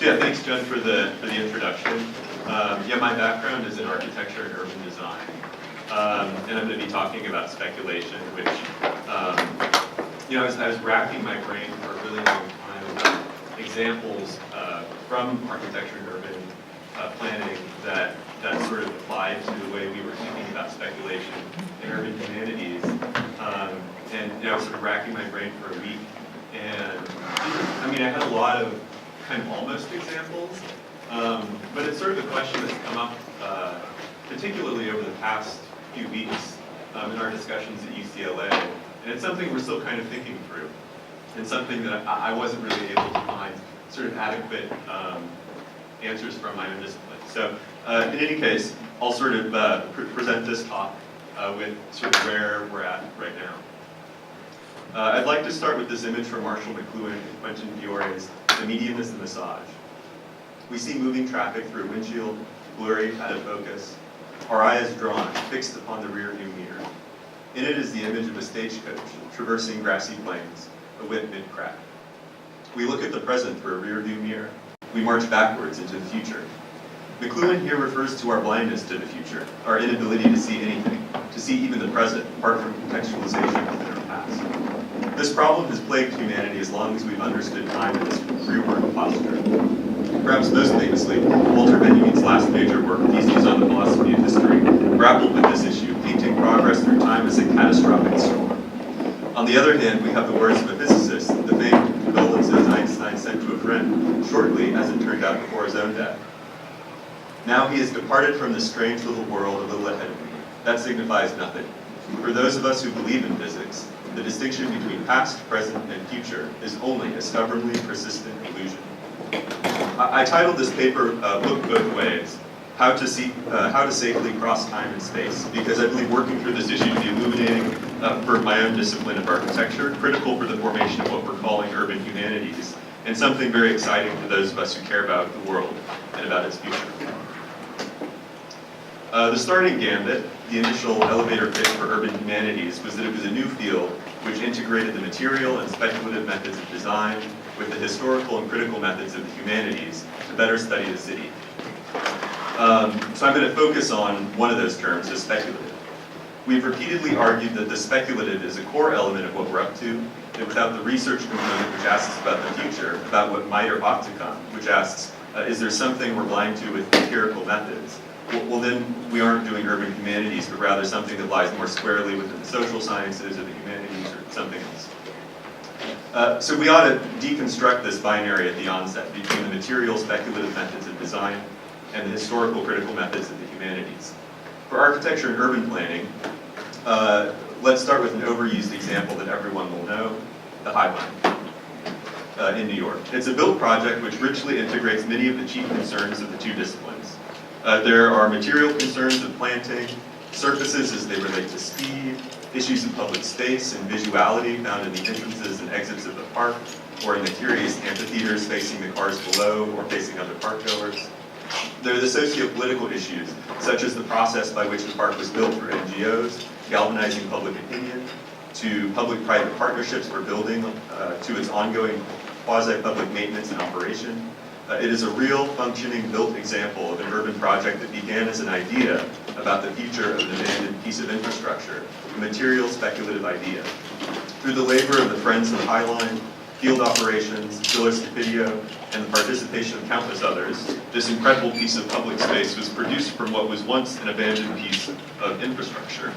Yeah, thanks, Jen, for the introduction. Yeah, my background is in architecture and urban design, and I'm going to be talking about speculation, which I was racking my brain for a really long time about examples from architecture and urban planning that sort of applied to the way we were thinking about speculation in urban humanities. And I was sort of racking my brain for a week, and I had a lot of kind of almost examples, but it's sort of a question that's come up particularly over the past few weeks in our discussions at UCLA, and it's something we're still kind of thinking through, and something that I wasn't really able to find sort of adequate answers from my own discipline. So in any case, I'll sort of present this talk with sort of where we're at right now. I'd like to start with this image from Marshall McLuhan and Quentin Fiore's The Medium is the Massage. We see moving traffic through a windshield, blurry, out of focus. Our eye is drawn, fixed upon the rearview mirror. In it is the image of a stagecoach traversing grassy plains, a whip mid-crack. We look at the present through a rearview mirror. We march backwards into the future. McLuhan here refers to our blindness to the future, our inability to see anything, to see even the present, apart from contextualization within our past. This problem has plagued humanity as long as we've understood time in this rearward posture. Perhaps most famously, Walter Benjamin's last major work, Theses on the Philosophy of History, grappled with this issue, painting progress through time as a catastrophic storm. On the other hand, we have the words of a physicist, the famed condolences Einstein sent to a friend, shortly, as it turned out, before his own death. Now he has departed from this strange little world a little ahead of me. That signifies nothing. For those of us who believe in physics, the distinction between past, present, and future is only a stubbornly persistent illusion. I titled this paper Look Both Ways, How to Safely Cross Time and Space, because I believe working through this issue to be illuminating for my own discipline of architecture, critical for the formation of what we're calling urban humanities, and something very exciting to those of us who care about the world and about its future. The starting gambit, the initial elevator pitch for urban humanities, was that it was a new field which integrated the material and speculative methods of design with the historical and critical methods of the humanities to better study the city. So I'm going to focus on one of those terms, the speculative. We've repeatedly argued that the speculative is a core element of what we're up to, and without the research component which asks about the future, about what might or ought to come, which asks, is there something we're blind to with empirical methods? Well, then we aren't doing urban humanities, but rather something that lies more squarely within the social sciences or the humanities or something else. So we ought to deconstruct this binary at the onset between the material speculative methods of design and the historical critical methods of the humanities. For architecture and urban planning, let's start with an overused example that everyone will know, the High Line in New York. It's a built project which richly integrates many of the chief concerns of the two disciplines. There are material concerns of planting, surfaces as they relate to speed, issues of public space and visuality found in the entrances and exits of the park, or in the curious amphitheaters facing the cars below or facing other parkgoers. There are the socio-political issues, such as the process by which the park was built for NGOs, galvanizing public opinion, to public-private partnerships for building, to its ongoing quasi-public maintenance and operation. It is a real, functioning, built example of an urban project that began as an idea about the future of an abandoned piece of infrastructure, a material speculative idea. Through the labor of the Friends of the High Line, field operations, Villa Stupidio, and the participation of countless others, this incredible piece of public space was produced from what was once an abandoned piece of infrastructure.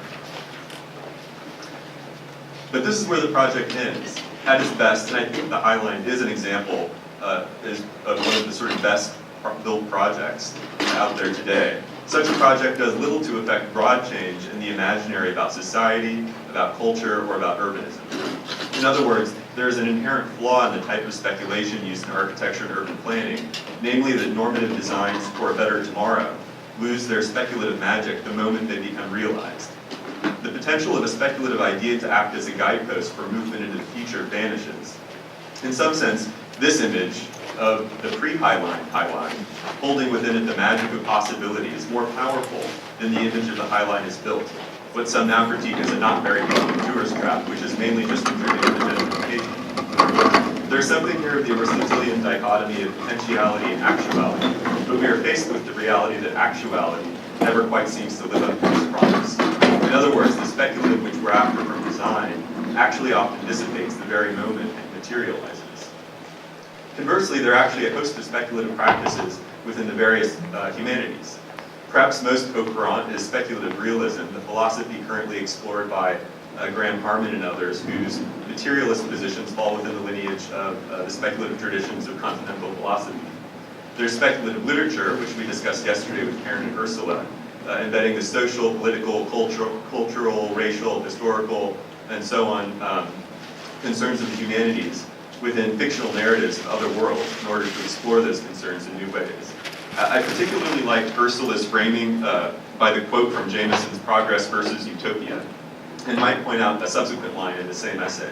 But this is where the project ends. At its best, and I think the High Line is an example is of one of the sort of best built projects out there today. Such a project does little to affect broad change in the imaginary about society, about culture, or about urbanism. In other words, there is an inherent flaw in the type of speculation used in architecture and urban planning, namely that normative designs for a better tomorrow lose their speculative magic the moment they become realized. The potential of a speculative idea to act as a guidepost for movement into the future vanishes. In some sense, this image of the pre-High Line, holding within it the magic of possibility, is more powerful than the image of the High Line is built, what some now critique as a not very public tourist trap, which is mainly just contributing to gentrification. There's something here of the Aristotelian dichotomy of potentiality and actuality, but we are faced with the reality that actuality never quite seems to live up to its promise. In other words, the speculative which we're after from design actually often dissipates the very moment it materializes. Conversely, there are actually a host of speculative practices within the various humanities. Perhaps most courant is speculative realism, the philosophy currently explored by Graham Harman and others, whose materialist positions fall within the lineage of the speculative traditions of continental philosophy. There's speculative literature, which we discussed yesterday with Karen and Ursula, embedding the social, political, cultural, racial, historical, and so on concerns of the humanities within fictional narratives of other worlds in order to explore those concerns in new ways. I particularly like Ursula's framing by the quote from Jameson's Progress versus Utopia, and might point out a subsequent line in the same essay.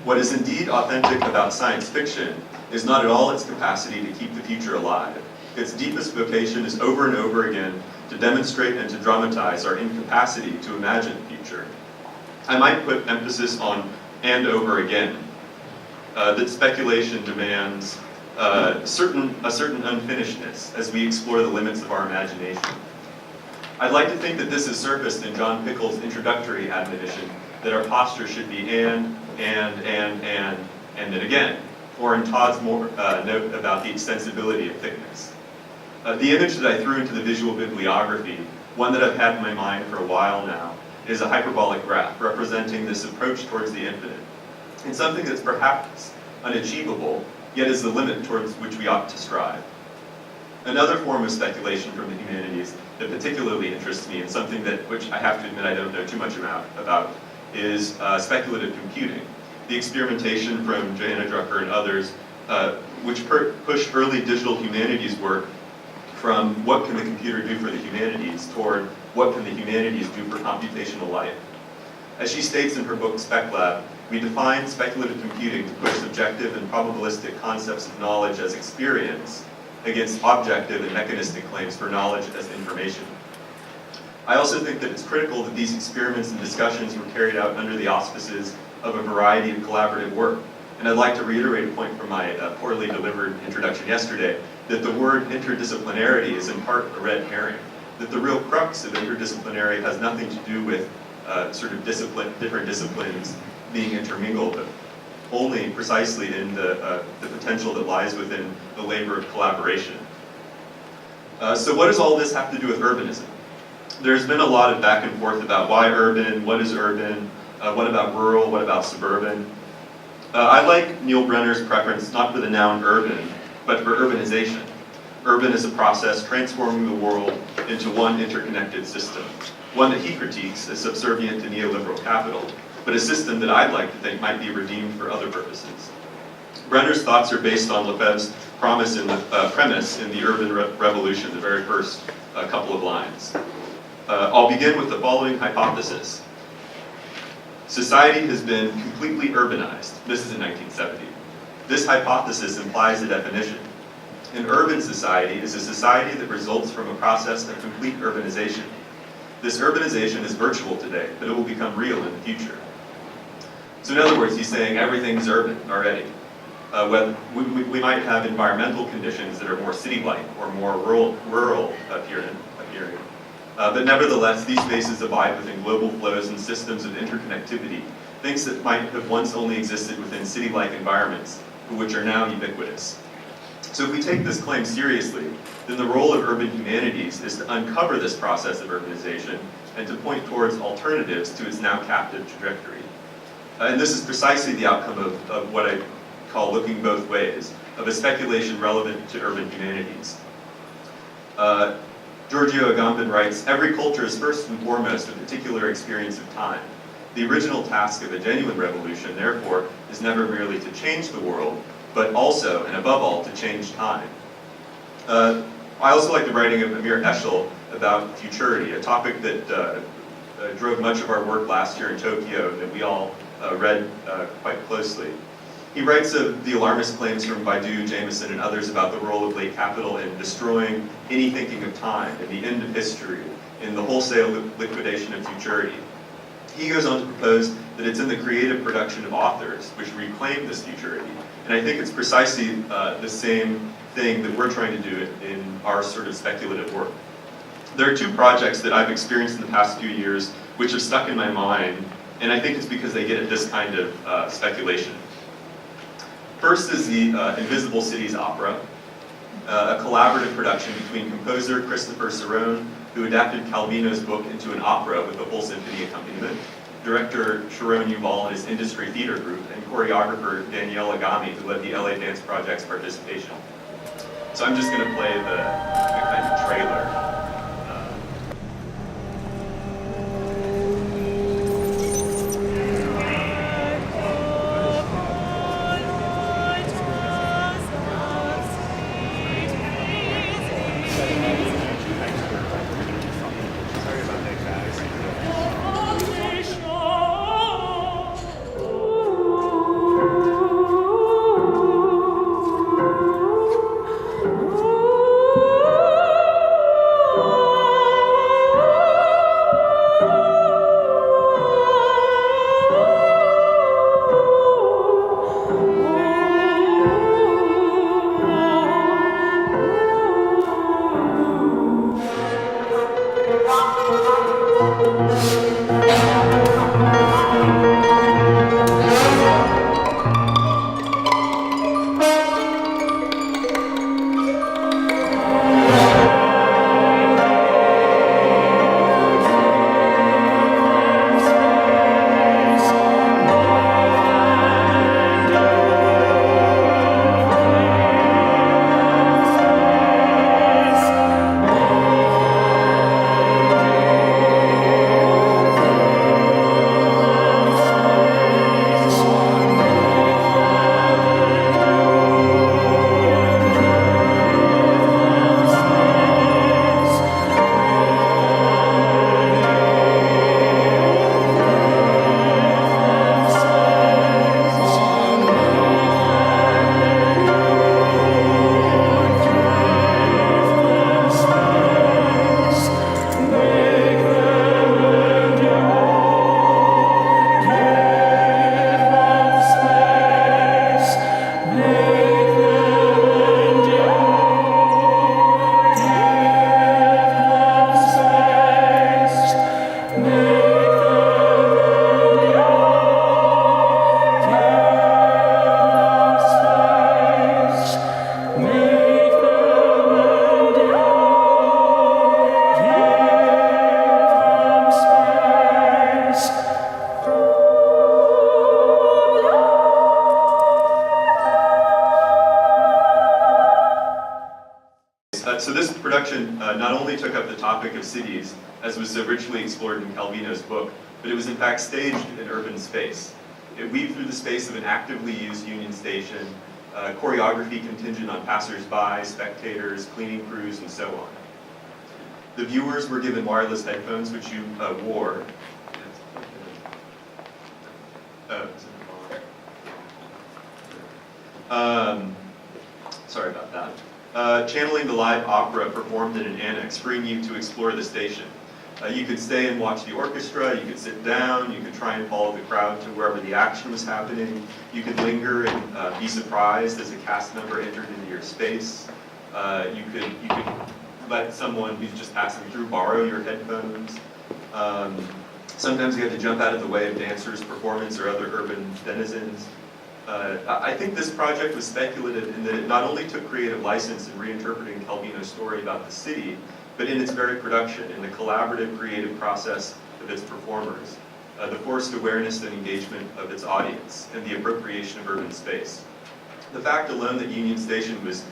What is indeed authentic about science fiction is not at all its capacity to keep the future alive. Its deepest vocation is over and over again to demonstrate and to dramatize our incapacity to imagine the future. I might put emphasis on "and over again," that speculation demands a certain unfinishedness as we explore the limits of our imagination. I'd like to think that this is surfaced in John Pickle's introductory admonition that our posture should be and then again, or in Todd's note about the extensibility of thickness. The image that I threw into the visual bibliography, one that I've had in my mind for a while now, is a hyperbolic graph representing this approach towards the infinite, and something that's perhaps unachievable, yet is the limit towards which we ought to strive. Another form of speculation from the humanities that particularly interests me, and something which I have to admit I don't know too much about is speculative computing. The experimentation from Johanna Drucker and others, which pushed early digital humanities work from what can the computer do for the humanities toward what can the humanities do for computational life. As she states in her book Spec Lab, we define speculative computing to push subjective and probabilistic concepts of knowledge as experience against objective and mechanistic claims for knowledge as information. I also think that it's critical that these experiments and discussions were carried out under the auspices of a variety of collaborative work. And I'd like to reiterate a point from my poorly delivered introduction yesterday, that the word interdisciplinarity is in part a red herring, that the real crux of interdisciplinary has nothing to do with sort of different disciplines being intermingled, but only precisely in the potential that lies within the labor of collaboration. So what does all this have to do with urbanism? There's been a lot of back and forth about why urban, what is urban, what about rural, what about suburban. I like Neil Brenner's preference not for the noun urban, but for urbanization. Urban is a process transforming the world into one interconnected system, one that he critiques as subservient to neoliberal capital, but a system that I'd like to think might be redeemed for other purposes. Brenner's thoughts are based on Lefebvre's premise in the Urban Revolution, the very first couple of lines. I'll begin with the following hypothesis. Society has been completely urbanized. This is in 1970. This hypothesis implies a definition. An urban society is a society that results from a process of complete urbanization. This urbanization is virtual today, but it will become real in the future. So in other words, he's saying everything's urban already. We might have environmental conditions that are more city-like or more rural appearing. But nevertheless, these spaces abide within global flows and systems of interconnectivity, things that might have once only existed within city-like environments, but which are now ubiquitous. So if we take this claim seriously, then the role of urban humanities is to uncover this process of urbanization and to point towards alternatives to its now captive trajectory. And this is precisely the outcome of what I call looking both ways, of a speculation relevant to urban humanities. Giorgio Agamben writes, every culture is first and foremost a particular experience of time. The original task of a genuine revolution, therefore, is never merely to change the world, but also, and above all, to change time. I also like the writing of Amir Eshel about futurity, a topic that drove much of our work last year in Tokyo that we all read quite closely. He writes of the alarmist claims from Baidu, Jameson, and others about the role of late capital in destroying any thinking of time, in the end of history, in the wholesale liquidation of futurity. He goes on to propose that it's in the creative production of authors which reclaim this futurity, And I think it's precisely the same thing that we're trying to do in our sort of speculative work. There are two projects that I've experienced in the past few years which have stuck in my mind, and I think it's because they get at this kind of speculation. First is the Invisible Cities Opera, a collaborative production between composer Christopher Cerrone, who adapted Calvino's book into an opera with a full symphony accompaniment, director Sharon Yuval and his industry theater group, and choreographer Danielle Agami, who led the LA Dance Project's participation. So I'm just going to play the kind of trailer. So this production not only took up the topic of cities, as was originally explored in Calvino's book, but it was in fact staged in urban space. It weaved through the space of an actively used Union Station, choreography contingent on passers-by, spectators, cleaning crews, and so on. The viewers were given wireless headphones, which you wore. Sorry about that. Channeling the live opera performed in an annex, freeing you to explore the station. You could stay and watch the orchestra, you could sit down, you could try and follow the crowd to wherever the action was happening, you could linger and be surprised as a cast member entered into your space. You could let someone who's just passing through borrow your headphones. Sometimes you had to jump out of the way of dancers' performance or other urban denizens. I think this project was speculative in that it not only took creative license in reinterpreting Calvino's story about the city, but in its very production, in the collaborative creative process of its performers, the forced awareness and engagement of its audience, and the appropriation of urban space. The fact alone that Union Station was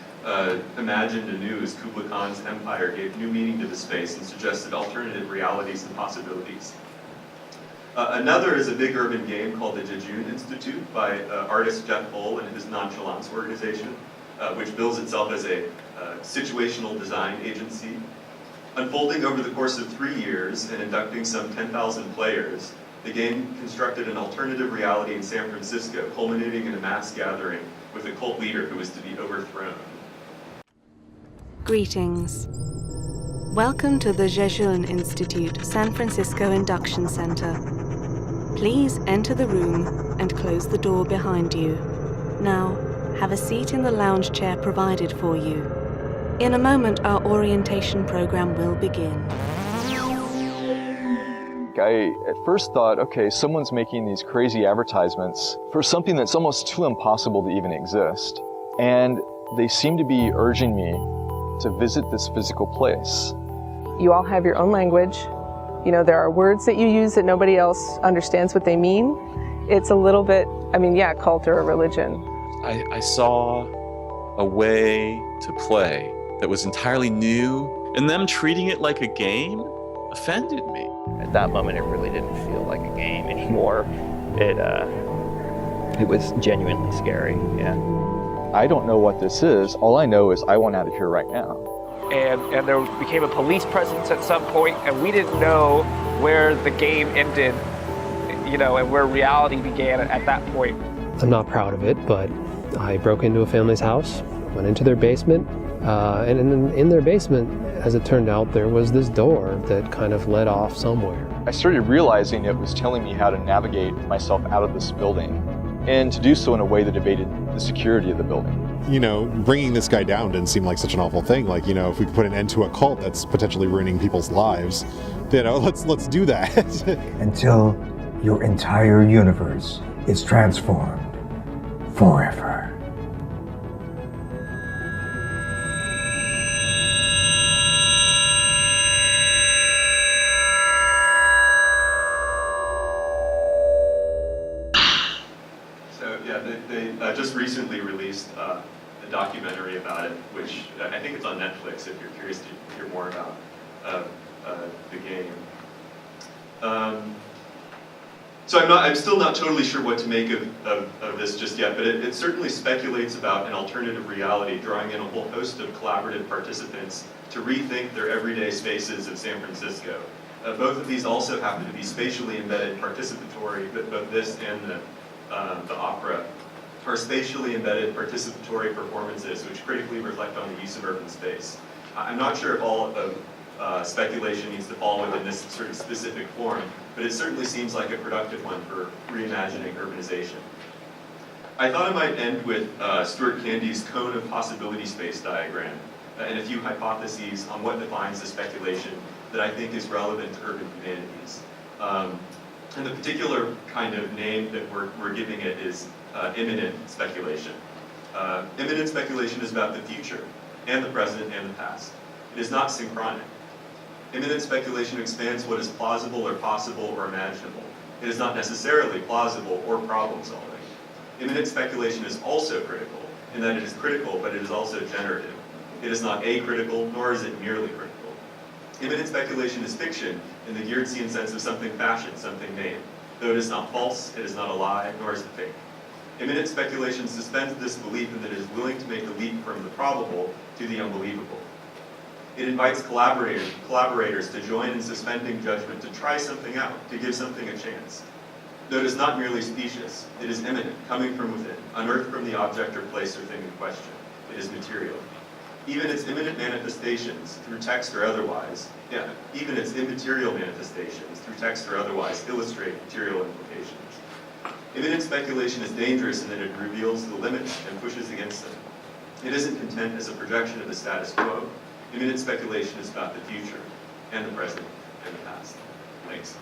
imagined anew as Kublai Khan's empire gave new meaning to the space and suggested alternative realities and possibilities. Another is a big urban game called the Jejune Institute by artist Jeff Hull and his Nonchalance organization, which bills itself as a situational design agency. Unfolding over the course of 3 years and inducting some 10,000 players, the game constructed an alternative reality in San Francisco, culminating in a mass gathering with a cult leader who was to be overthrown. Greetings. Welcome to the Jejune Institute San Francisco Induction Center. Please enter the room and close the door behind you. Now, have a seat in the lounge chair provided for you. In a moment, our orientation program will begin. I at first thought, okay, someone's making these crazy advertisements for something that's almost too impossible to even exist. And they seem to be urging me to visit this physical place. You all have your own language. You know, there are words that you use that nobody else understands what they mean. It's a little bit, cult or a religion. I saw a way to play that was entirely new, and them treating it like a game offended me. At that moment, it really didn't feel like a game anymore. It was genuinely scary, yeah. I don't know what this is. All I know is I want out of here right now. And there became a police presence at some point, and we didn't know where the game ended, and where reality began at that point. I'm not proud of it, but I broke into a family's house, went into their basement, and in their basement, as it turned out, there was this door that kind of led off somewhere. I started realizing it was telling me how to navigate myself out of this building, and to do so in a way that evaded the security of the building. Bringing this guy down didn't seem like such an awful thing. Like, if we could put an end to a cult that's potentially ruining people's lives, let's do that. Until your entire universe is transformed forever. They just recently released a documentary about it, which I think it's on Netflix if you're curious to hear more about the game. So I'm still not totally sure what to make of this just yet, but it certainly speculates about an alternative reality, drawing in a whole host of collaborative participants to rethink their everyday spaces of San Francisco. Both of these also happen to be spatially embedded participatory, but both this and the opera are spatially embedded participatory performances which critically reflect on the use of urban space. I'm not sure if all of speculation needs to fall within this sort of specific form, but it certainly seems like a productive one for reimagining urbanization. I thought I might end with Stuart Candy's cone of possibility space diagram and a few hypotheses on what defines the speculation that I think is relevant to urban humanities. And the particular kind of name that we're giving it is imminent speculation. Imminent speculation is about the future, and the present, and the past. It is not synchronic. Imminent speculation expands what is plausible or possible or imaginable. It is not necessarily plausible or problem-solving. Imminent speculation is also critical, in that it is critical, but it is also generative. It is not acritical, nor is it merely critical. Imminent speculation is fiction in the Geertzian sense of something fashioned, something made. Though it is not false, it is not a lie, nor is it fake. Imminent speculation suspends this belief in that it is willing to make a leap from the probable to the unbelievable. It invites collaborators to join in suspending judgment, to try something out, to give something a chance. Though it is not merely specious, it is imminent, coming from within, unearthed from the object or place or thing in question. It is material. Even its imminent manifestations, through text or otherwise, even its immaterial manifestations, through text or otherwise, illustrate material implications. Imminent speculation is dangerous in that it reveals the limits and pushes against them. It isn't content as a projection of the status quo. Imminent speculation is about the future, and the present, and the past. Thanks.